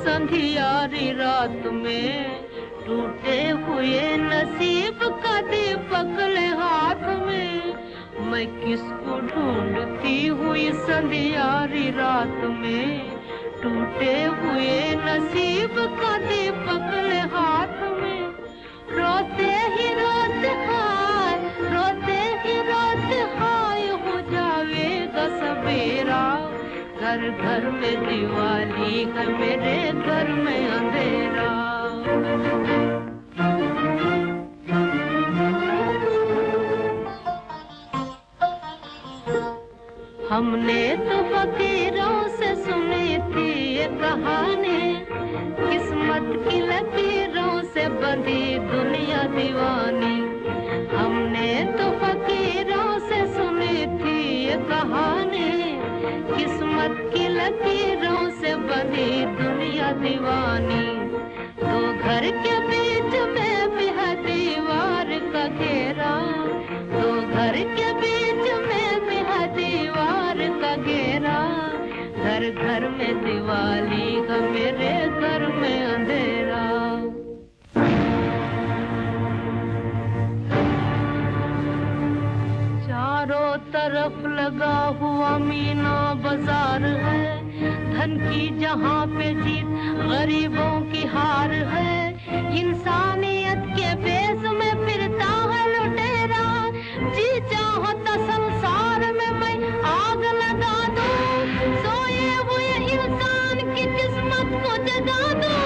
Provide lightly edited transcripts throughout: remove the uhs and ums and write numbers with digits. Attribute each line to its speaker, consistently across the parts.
Speaker 1: संधियारी रात में, टूटे हुए नसीब का दीपक ले हाथ में। मैं किसको ढूंढती हुई संधियारी रात में, टूटे हुए नसीब का दीपक ले हाथ में। रोते ही रोते हाय, रोते ही रोते हाय, हो जावेगा सवेरा। घर घर में दिवाली है, मेरे घर में अंधेरा। हमने तो फकीरों से सुनी थी ये कहानी, किस्मत की लकीरों से बंधी दुनिया दीवानी। हमने तो फकीरों से सुनी थी ये कहानी, किस्मत की लकीरों से बंधी दुनिया दीवानी। दो घर के बीच में भी है दीवार का घेरा, दो घर के बीच में भी है दीवार का घेरा। घर घर में दिवाली का, मेरे घर में अंधेरा। चारों तरफ लगा हुआ मीना बाजार है, धन की जहाँ पे जीत गरीबों की हार है। इंसानियत के बेस में फिरता है लुटेरा, जी चाहो तो संसार में मैं आग लगा दूं। सोए हुए इंसान की किस्मत को जगा दूं,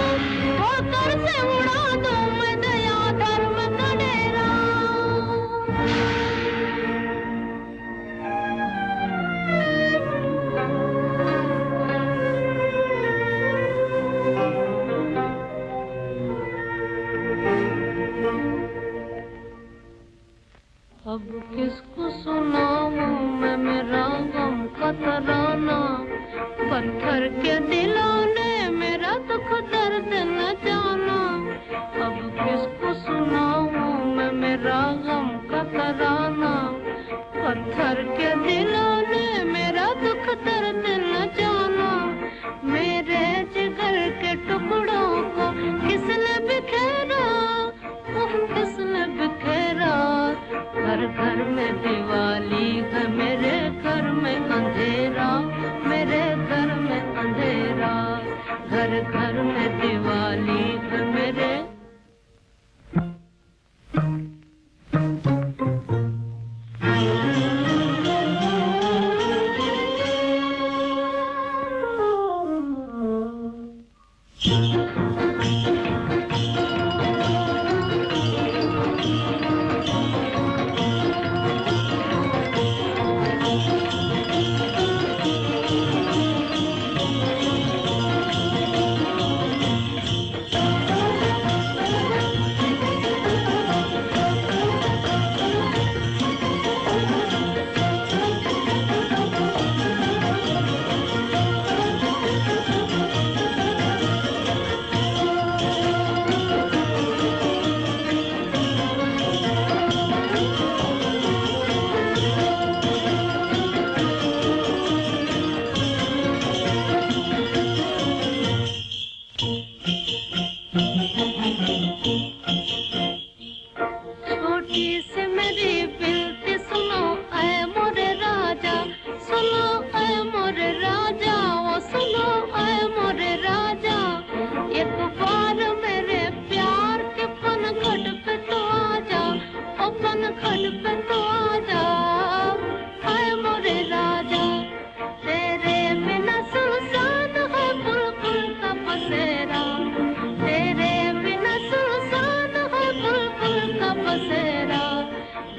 Speaker 1: ठोकर से उड़ा दूं मैं दया धर्म का डेरा। अब किसको सुनाऊं मैं मेरा गम का तराना, पत्थर के दिलों ने मेरा दुख दर्द न जाना। अब किसको सुनाऊं मैं मेरा गम का तराना, पत्थर के दिलों ने मेरा दुख दर्द न जाना। मेरे जिगर के टुकड़ों को किसने बिखेरा, किसने बिखेरा। घर घर में दिवाली है, मेरे घर में अंधेरा, मेरे घर में अंधेरा। घर घर में दिवाली है मेरे।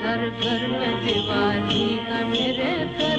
Speaker 1: घर घर में दिवाली है, मेरे घर